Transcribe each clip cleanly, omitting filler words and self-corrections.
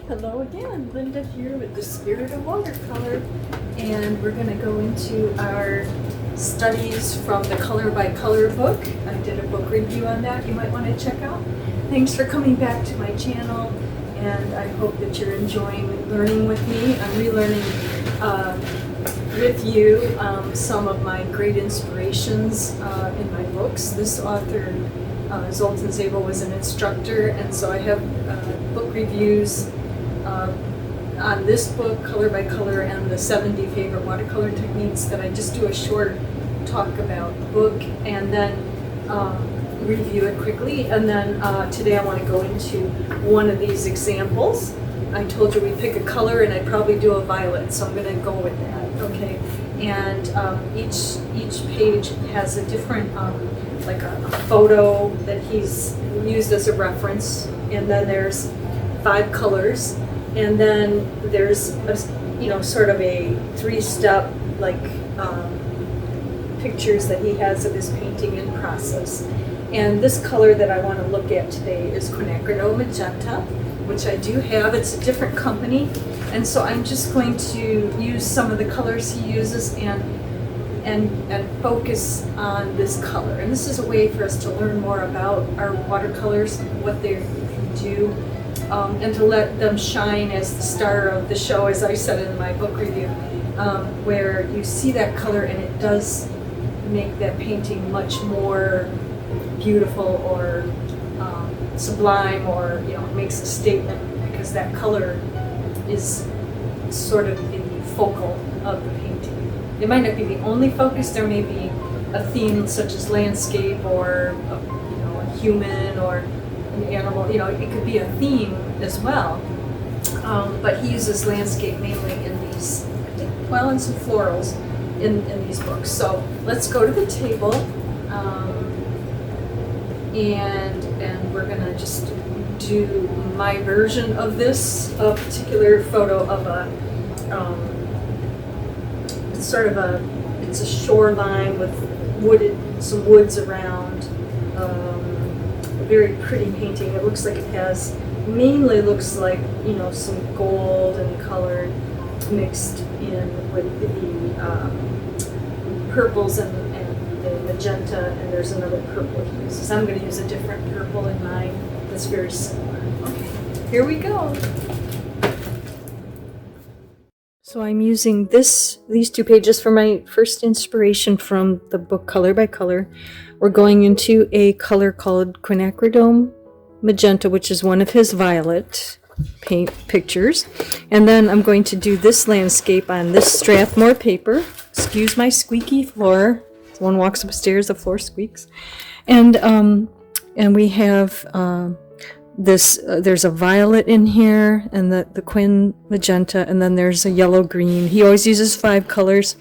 Hello again, Linda here with the Spirit of Watercolor, and we're going to go into our studies from the Color by Color book. I did a book review on that you might want to check out. Thanks for coming back to my channel, and I hope that you're enjoying learning with me. I'm relearning with you some of my great inspirations in my books. This author, Zoltan Szabo, was an instructor, and so I have book reviews on this book, Color by Color, and the 70 favorite watercolor techniques that I just do a short talk about the book and then review it quickly. And then today I want to go into one of these examples. I told you we pick a color and I'd probably do a violet, so I'm going to go with that, okay? And each page has a different, like a photo that he's used as a reference, and then there's 5 colors. And then there's sort of a 3-step like pictures that he has of his painting in process. And this color that I want to look at today is Quinacridone Magenta, which I do have. It's a different company, and so I'm just going to use some of the colors he uses and focus on this color. And this is a way for us to learn more about our watercolors, what they can do. And to let them shine as the star of the show, as I said in my book review, where you see that color and it does make that painting much more beautiful or sublime, or it makes a statement, because that color is sort of the focal of the painting. It might not be the only focus. There may be a theme such as landscape or a human or an animal, it could be a theme as well, but he uses landscape mainly in these, and some florals in these books. So let's go to the table, and we're gonna just do my version of this, a particular photo of it's a shoreline with some woods around. Very pretty painting. It looks like it has, mainly looks like, some gold and color mixed in with the purples and the magenta, and there's another purple he uses. I'm going to use a different purple in mine that's very similar. Okay, here we go. So I'm using these 2 pages for my first inspiration from the book Color by Color. We're going into a color called Quinacridone Magenta, which is one of his violet paint pictures. And then I'm going to do this landscape on this Strathmore paper. Excuse my squeaky floor. Someone walks upstairs, the floor squeaks. And we have there's a violet in here, and the Quin Magenta, and then there's a yellow green. He always uses 5 colors.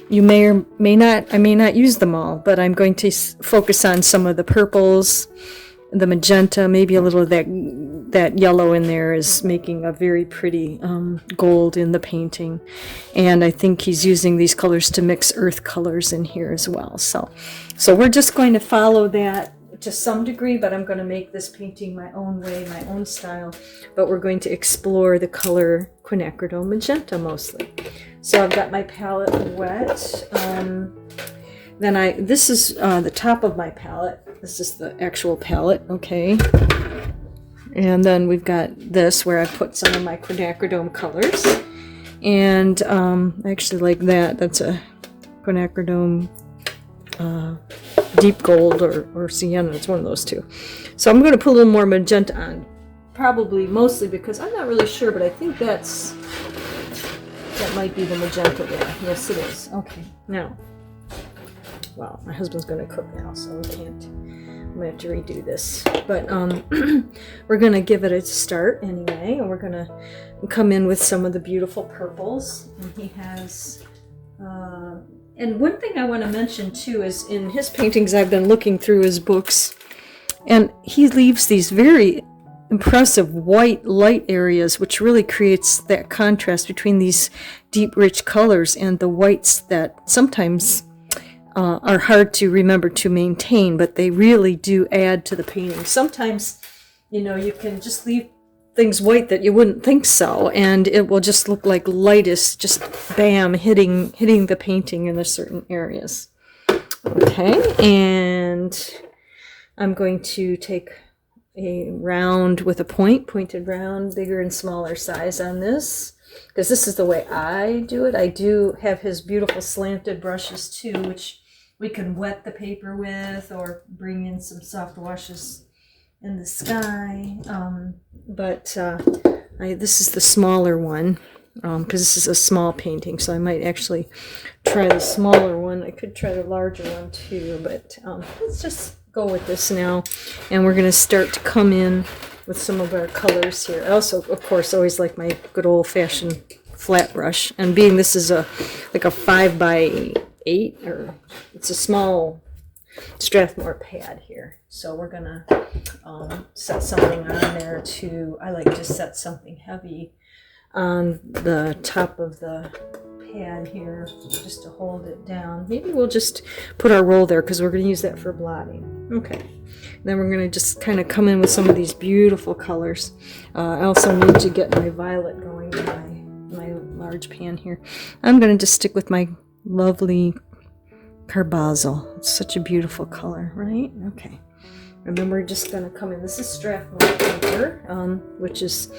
You may or may not, I may not use them all, but I'm going to focus on some of the purples, the magenta, maybe a little of that yellow in there is making a very pretty gold in the painting. And I think he's using these colors to mix earth colors in here as well. So we're just going to follow that to some degree, but I'm going to make this painting my own way, my own style. But we're going to explore the color Quinacridone Magenta mostly. So I've got my palette wet. This is the top of my palette. This is the actual palette, okay? And then we've got this where I put some of my Quinacridone colors. And I actually like that. That's a Quinacridone deep gold or sienna. It's one of those 2. So I'm going to put a little more magenta on. Probably mostly because I'm not really sure, but I think that might be the magenta there. Yes, it is. Okay, now, well, my husband's going to cook now, so we can't. I'm going to have to redo this. But we're going to give it a start anyway, and we're going to come in with some of the beautiful purples. And he has, and one thing I want to mention too is in his paintings, I've been looking through his books, and he leaves these very impressive white light areas, which really creates that contrast between these deep rich colors and the whites that sometimes are hard to remember to maintain, but they really do add to the painting. Sometimes you can just leave things white that you wouldn't think so, and it will just look like lightest, just bam, hitting the painting in the certain areas. Okay, and I'm going to take a round with a pointed round, bigger and smaller size on this, because this is the way I do it. I do have his beautiful slanted brushes too, which we can wet the paper with or bring in some soft washes in the sky. This is the smaller one, because this is a small painting, so I might actually try the smaller one. I could try the larger one too, but let's just go with this now, and we're going to start to come in with some of our colors here. I also, of course, always like my good old-fashioned flat brush, and being this is like a 5x8, or it's a small Strathmore pad here, so we're gonna set something on there too. I like to set something heavy on the top of the pad here just to hold it down. Maybe we'll just put our roll there because we're going to use that for blotting. Okay, then we're going to just kind of come in with some of these beautiful colors. I also need to get my violet going in my large pan here. I'm going to just stick with my lovely Carbozle. It's such a beautiful color, right? Okay. And then we're just going to come in. This is Strathmore paper, which is,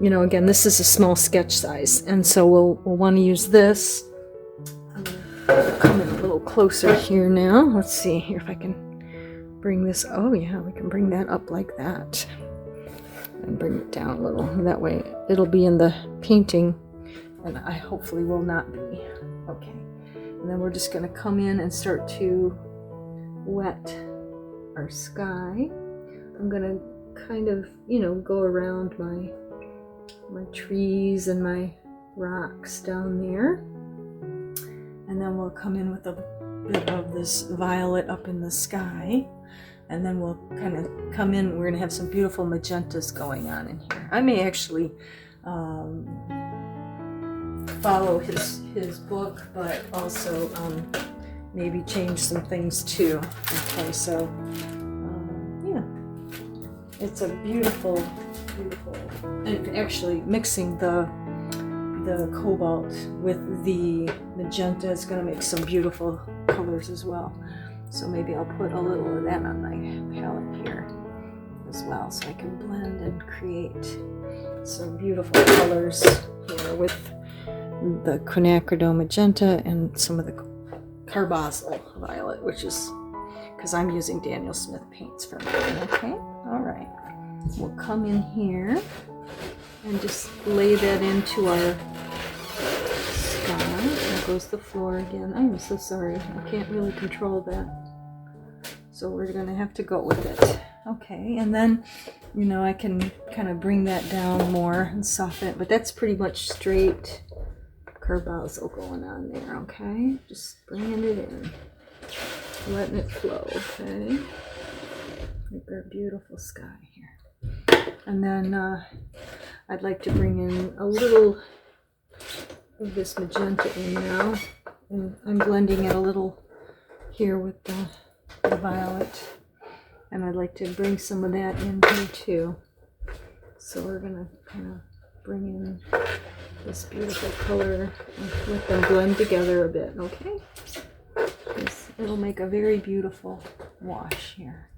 again, this is a small sketch size. And so we'll want to use this. Come in a little closer here now. Let's see here if I can bring this. Oh, yeah, we can bring that up like that. And bring it down a little. That way it'll be in the painting, and I hopefully will not be. Okay. And then we're just going to come in and start to wet our sky. I'm going to kind of, go around my trees and my rocks down there. And then we'll come in with a bit of this violet up in the sky. And then we'll kind of come in, we're going to have some beautiful magentas going on in here. I may actually follow his book, but also maybe change some things too. Okay, so yeah, it's a beautiful, and actually mixing the cobalt with the magenta is going to make some beautiful colors as well. So maybe I'll put a little of that on my palette here as well, so I can blend and create some beautiful colors here with the Quinacridone Magenta and some of the Carbozle violet, which is because I'm using Daniel Smith paints for mine. Okay, all right. We'll come in here and just lay that into our sky. There goes the floor again. I'm so sorry. I can't really control that. So we're going to have to go with it. Okay, and then, I can kind of bring that down more and soften it, but that's pretty much straight Carbozle going on there, okay? Just bringing it in, letting it flow, okay? Like our beautiful sky here. And then I'd like to bring in a little of this magenta in now, and I'm blending it a little here with the violet, and I'd like to bring some of that in here too. So we're gonna kind of bring in this beautiful color and let them blend together a bit, okay? It'll make a very beautiful wash here.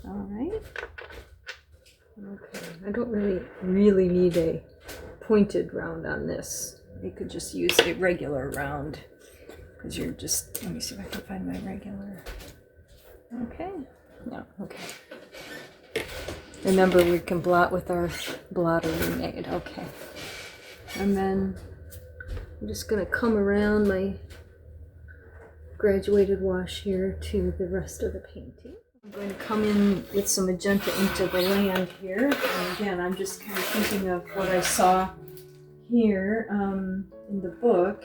All right. Okay, I don't really need a pointed round on this. You could just use a regular round, because you're just, let me see if I can find my regular. Okay, no, okay. Remember, we can blot with our blotter we made, okay. And then I'm just going to come around my graduated wash here to the rest of the painting. I'm going to come in with some magenta into the land here. And again, I'm just kind of thinking of what I saw here in the book.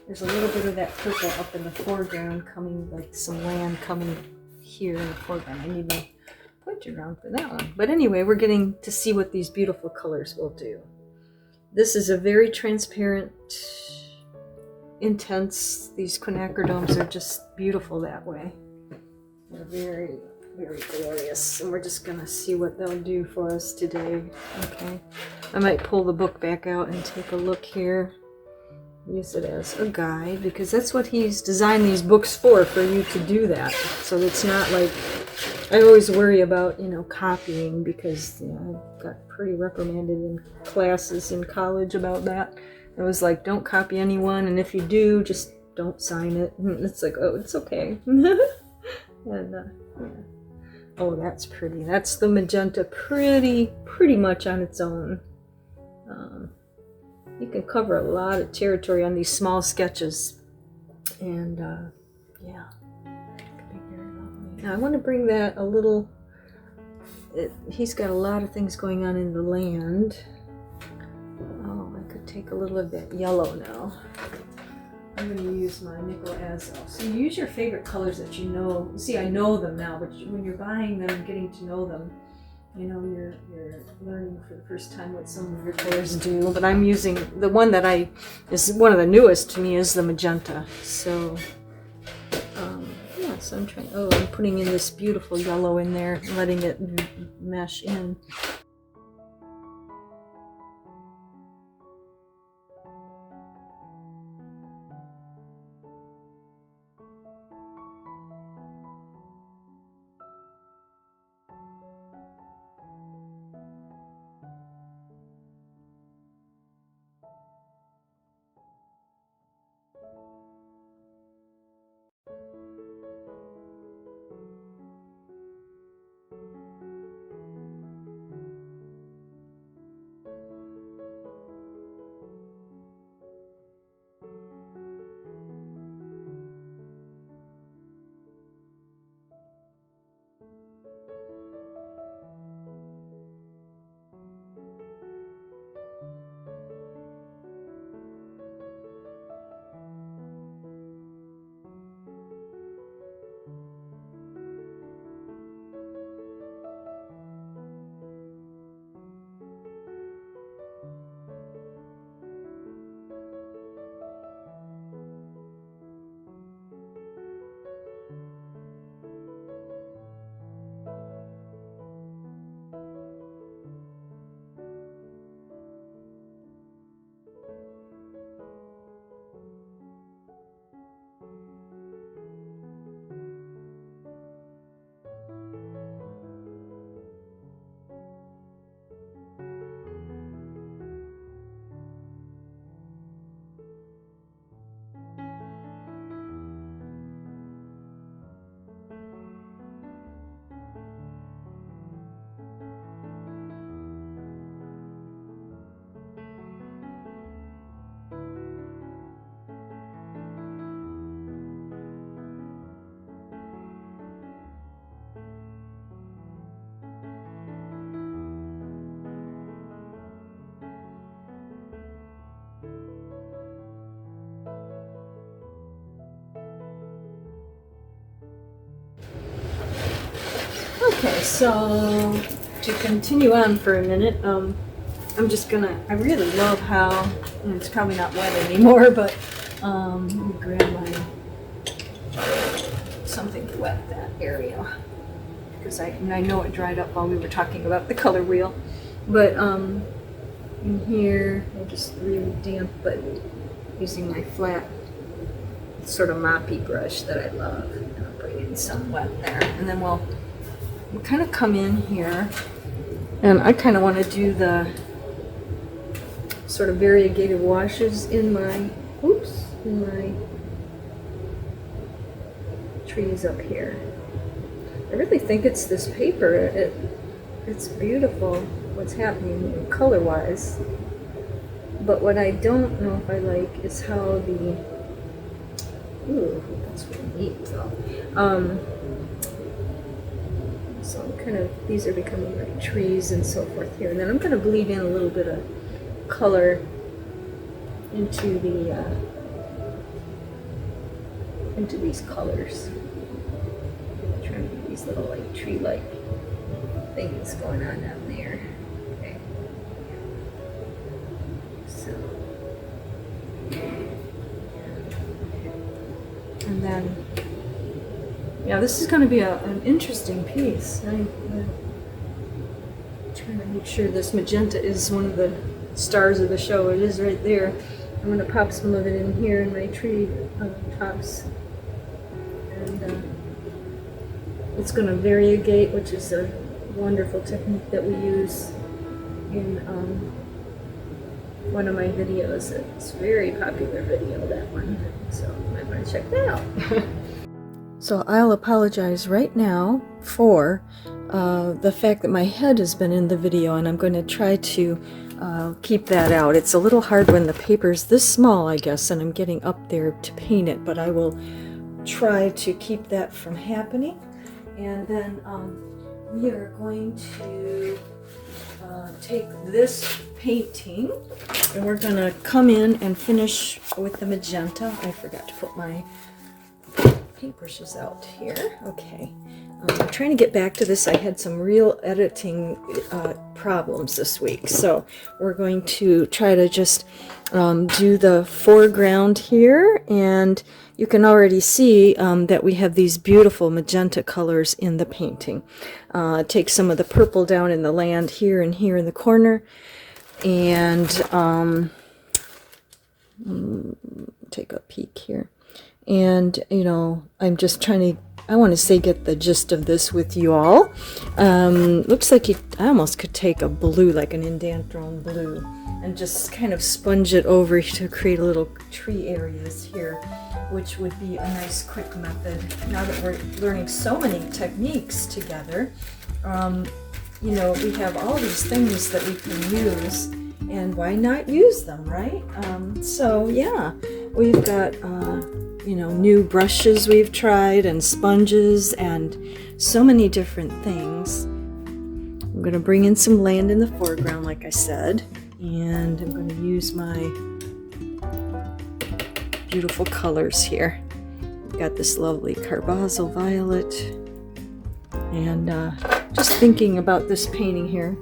There's a little bit of that purple up in the foreground coming, like some land coming here in the foreground. I need my pointer round for that one. But anyway, we're getting to see what these beautiful colors will do. This is a very transparent, intense. These quinacridomes are just beautiful that way. They're very, very glorious. And we're just gonna see what they'll do for us today. Okay. I might pull the book back out and take a look here. Use it as a guide, because that's what he's designed these books for you to do that. So it's not like, I always worry about, you know, copying, because, you know, I got pretty reprimanded in classes in college about that. It was like, don't copy anyone, and if you do, just don't sign it. And it's like, oh, it's okay. And yeah. Oh, that's pretty. That's the magenta, pretty much on its own. You can cover a lot of territory on these small sketches, and yeah, it could be very lovely. Now I want to bring that a little. He's got a lot of things going on in the land. Oh, I could take a little of that yellow now. I'm going to use my nickel azo. So you use your favorite colors that you know. See, I know them now, but when you're buying them and getting to know them, you know, you're learning for the first time what some of your colors do. But I'm using the one that is one of the newest to me is the magenta. So yeah, so I'm putting in this beautiful yellow in there, letting it mesh in. Okay, so to continue on for a minute, I'm just gonna, I really love how, and it's probably not wet anymore, but let me grab something to wet that area, because I know it dried up while we were talking about the color wheel. But in here, I'm just really damp, but using my flat sort of moppy brush that I love, and I'll bring in some wet there, and then we'll kind of come in here, and I kind of want to do the sort of variegated washes in my trees up here. I really think it's this paper. It's beautiful what's happening color-wise, but what I don't know if I like is how that's really neat though. So I'm kind of, these are becoming like trees and so forth here. And then I'm going to bleed in a little bit of color into these colors. I'm trying to get these little like tree-like things going on down there. Okay. So, and then Yeah, this is going to be an interesting piece. I'm trying to make sure this magenta is one of the stars of the show. It is right there. I'm going to pop some of it in here in my tree tops. And it's going to variegate, which is a wonderful technique that we use in one of my videos. It's a very popular video, that one. So you might want to check that out. So I'll apologize right now for the fact that my head has been in the video, and I'm going to try to keep that out. It's a little hard when the paper's this small, I guess, and I'm getting up there to paint it, but I will try to keep that from happening. And then we are going to take this painting and we're going to come in and finish with the magenta. I forgot to put my paintbrushes out here. Okay. I'm trying to get back to this. I had some real editing problems this week, so we're going to try to just do the foreground here, and you can already see that we have these beautiful magenta colors in the painting. Take some of the purple down in the land here and here in the corner, and take a peek here. And, you know, I'm just trying to, I want to say, get the gist of this with you all. Looks like I almost could take a blue, like an Indanthrone blue, and just kind of sponge it over to create a little tree areas here, which would be a nice quick method. Now that we're learning so many techniques together, you know, we have all these things that we can use, and why not use them, right? So yeah, we've got you know, new brushes we've tried, and sponges, and so many different things. I'm going to bring in some land in the foreground, like I said, and I'm going to use my beautiful colors here. I've got this lovely Carbozle violet, and just thinking about this painting here.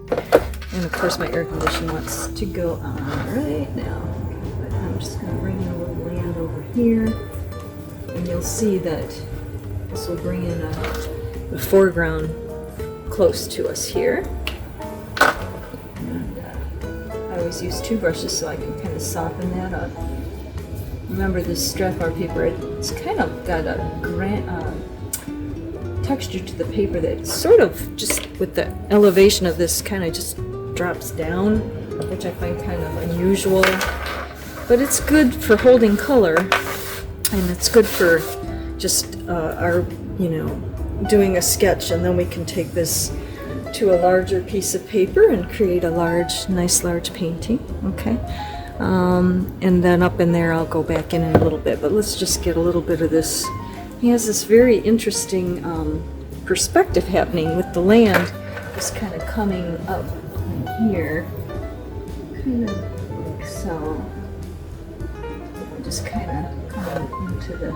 And of course my air conditioner wants to go on right now. But I'm just going to bring in a little land over here. And you'll see that this will bring in the foreground close to us here. And, I always use two brushes so I can kind of soften that up. Remember, this Strathmore paper, it's kind of got a texture to the paper that sort of, just with the elevation of this, kind of just drops down, which I find kind of unusual. But it's good for holding color. And it's good for just our, you know, doing a sketch, and then we can take this to a larger piece of paper and create a nice large painting. Okay. And then up in there I'll go back in a little bit, but let's just get a little bit of this. He has this very interesting perspective happening with the land just kind of coming up in here, kind of like so. Just kind of into the,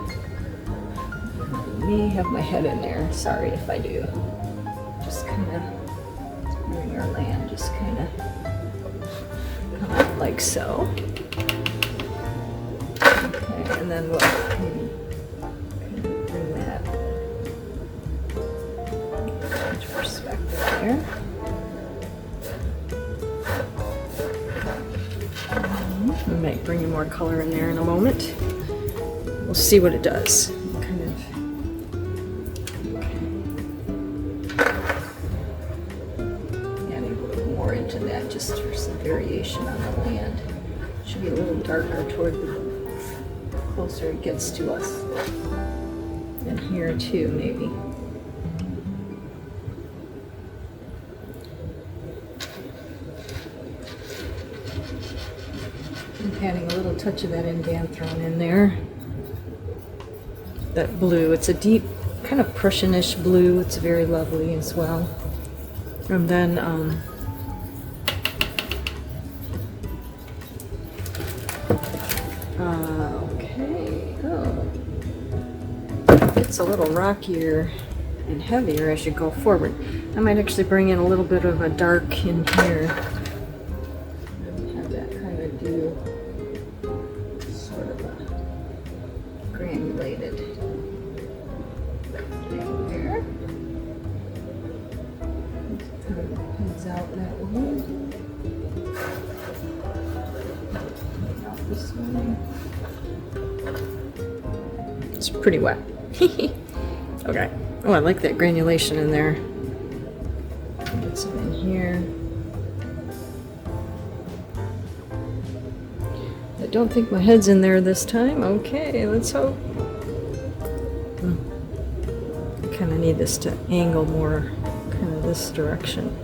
I may have my head in there, sorry if I do. Just kind of bring our land, just kind of come out like so. Okay, and then we'll maybe kind of bring that into perspective there. I might bring in more color in there in a moment. We'll see what it does. Kind of. Okay. Adding a little more into that just for some variation on the land. Should be a little darker toward the closer it gets to us. And here too, maybe. Adding a little touch of that Indanthrone in there. That blue, it's a deep, kind of Prussianish blue. It's very lovely as well. And then, okay, oh, it's a little rockier and heavier as you go forward. I might actually bring in a little bit of a dark in here. Have that kind of do sort of a granulated. Heads out that way. Out this way. It's pretty wet. Okay. Oh, I like that granulation in there. Get some in here. I don't think my head's in there this time. Okay, let's hope. I kind of need this to angle more kind of this direction.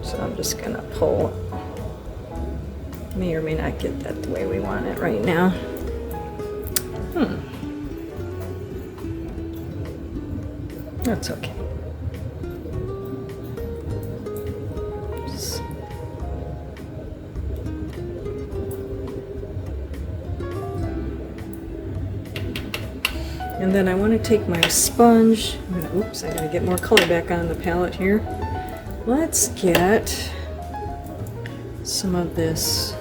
So I'm just going to pull. May or may not get that the way we want it right now. That's okay. And then I want to take my sponge. Oops, I gotta get more color back on the palette here. Let's get some of this.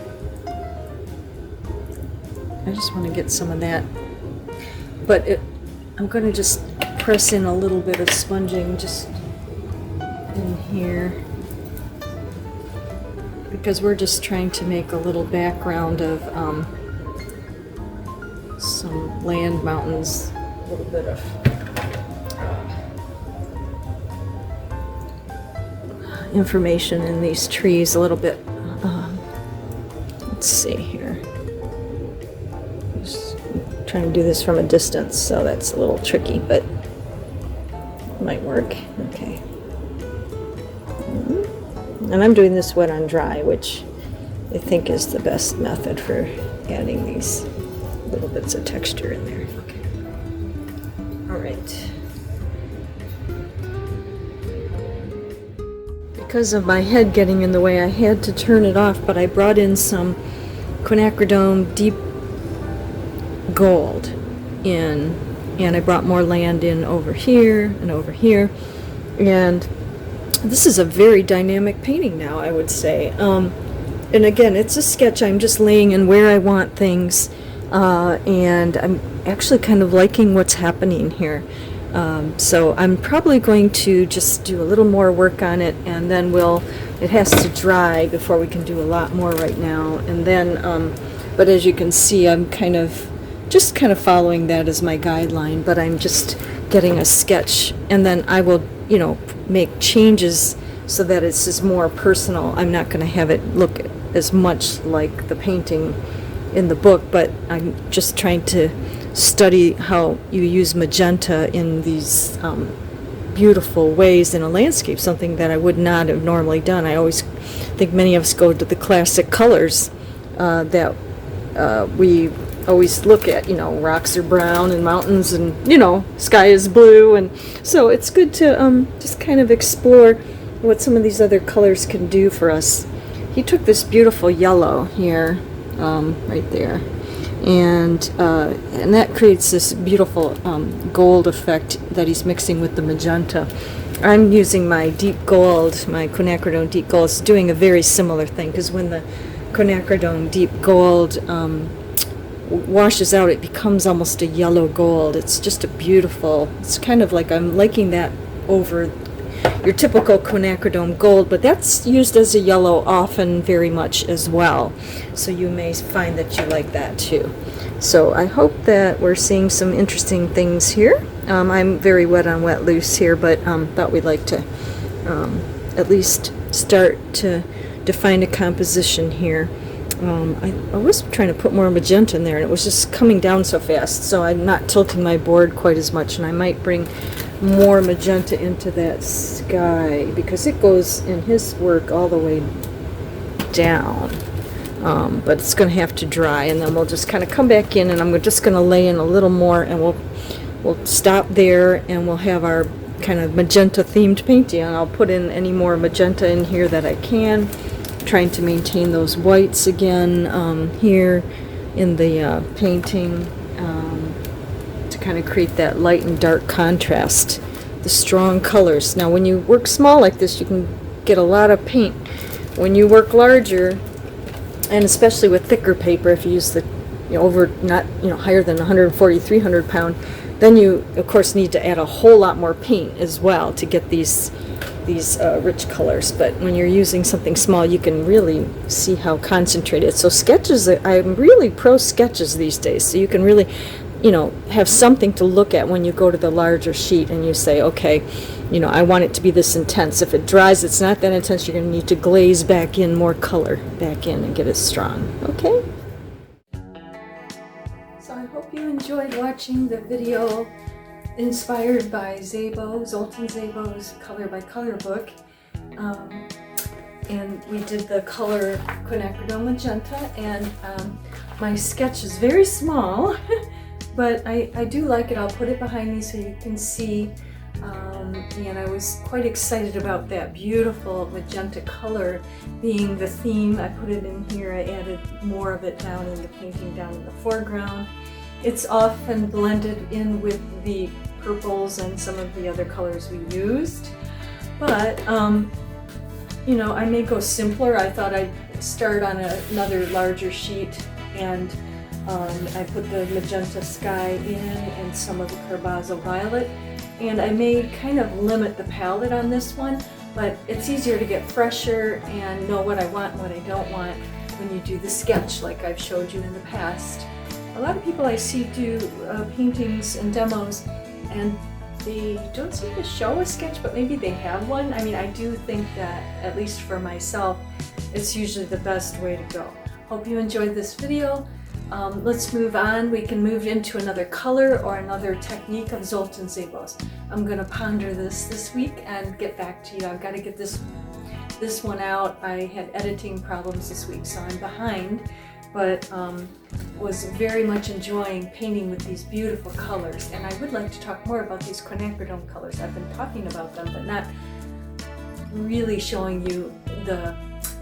I just want to get some of that. But I'm going to just press in a little bit of sponging just in here. Because we're just trying to make a little background of some land mountains. A little bit of information in these trees, a little bit. Let's see here. Just trying to do this from a distance, so that's a little tricky, but it might work. Okay. And I'm doing this wet on dry, which I think is the best method for adding these little bits of texture in there. Okay. All right. Because of my head getting in the way, I had to turn it off, but I brought in some Quinacridone Deep Gold in, and I brought more land in over here and over here, and this is a very dynamic painting now, I would say. And again, it's a sketch. I'm just laying in where I want things, and I'm actually kind of liking what's happening here. So I'm probably going to just do a little more work on it, and then it has to dry before we can do a lot more right now. And then, but as you can see, I'm just kind of following that as my guideline, but I'm just getting a sketch, and then I will, make changes so that it's just more personal. I'm not going to have it look as much like the painting in the book, but I'm just trying to study how you use magenta in these beautiful ways in a landscape, something that I would not have normally done. I always think many of us go to the classic colors that we always look at, rocks are brown and mountains and, sky is blue. And so it's good to just kind of explore what some of these other colors can do for us. He took this beautiful yellow here, right there, and that creates this beautiful gold effect that he's mixing with the magenta. I'm using my deep gold, my Quinacridone Deep Gold. It's doing a very similar thing, because when the Quinacridone Deep Gold washes out, it becomes almost a yellow gold. It's just a beautiful, it's kind of like, I'm liking that over your typical Quinacridone gold, but that's used as a yellow often very much as well. So you may find that you like that too. So I hope that we're seeing some interesting things here. I'm very wet on wet loose here, but thought we'd like to at least start to define a composition here. I was trying to put more magenta in there, and it was just coming down so fast, so I'm not tilting my board quite as much, and I might bring more magenta into that sky, because it goes in his work all the way down. But it's going to have to dry, and then we'll just kind of come back in, and I'm just going to lay in a little more, and we'll stop there, and we'll have our kind of magenta themed painting, and I'll put in any more magenta in here that I can, trying to maintain those whites again here in the painting, to kind of create that light and dark contrast, the strong colors. Now when you work small like this, you can get a lot of paint. When you work larger, and especially with thicker paper, if you use the higher than 140, 300 pound, then you of course need to add a whole lot more paint as well to get these these rich colors, but when you're using something small, you can really see how concentrated. So sketches, I'm really pro sketches these days, so you can really, have something to look at when you go to the larger sheet and you say, okay, I want it to be this intense. If it dries, it's not that intense, you're going to need to glaze back in more color back in and get it strong. Okay? So I hope you enjoyed watching the video inspired by Szabo, Zoltan Szabo's Color by Color book. And we did the color Quinacridone Magenta, and my sketch is very small, but I do like it. I'll put it behind me so you can see. And I was quite excited about that beautiful magenta color being the theme. I put it in here. I added more of it down in the painting down in the foreground. It's often blended in with the purples and some of the other colors we used. But, I may go simpler. I thought I'd start on another larger sheet, and I put the magenta sky in and some of the Carbozle violet. And I may kind of limit the palette on this one, but it's easier to get fresher and know what I want and what I don't want when you do the sketch like I've showed you in the past. A lot of people I see do paintings and demos, and they don't seem to show a sketch, but maybe they have one. I mean, I do think that, at least for myself, it's usually the best way to go. Hope you enjoyed this video. Let's move on. We can move into another color or another technique of Zoltan Szabo's. I'm going to ponder this week and get back to you. I've got to get this one out. I had editing problems this week, so I'm behind, but was very much enjoying painting with these beautiful colors. And I would like to talk more about these quinacridone colors. I've been talking about them, but not really showing you the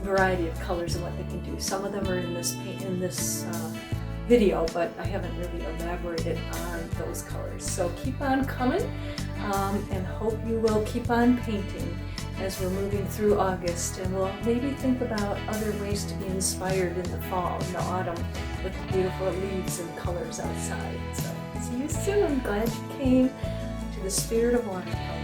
variety of colors and what they can do. Some of them are in this video, but I haven't really elaborated on those colors. So keep on coming, and hope you will keep on painting as we're moving through August, and we'll maybe think about other ways to be inspired in the fall and the autumn with the beautiful leaves and colors outside. So see you soon. Glad you came to the Spirit of Watercolor.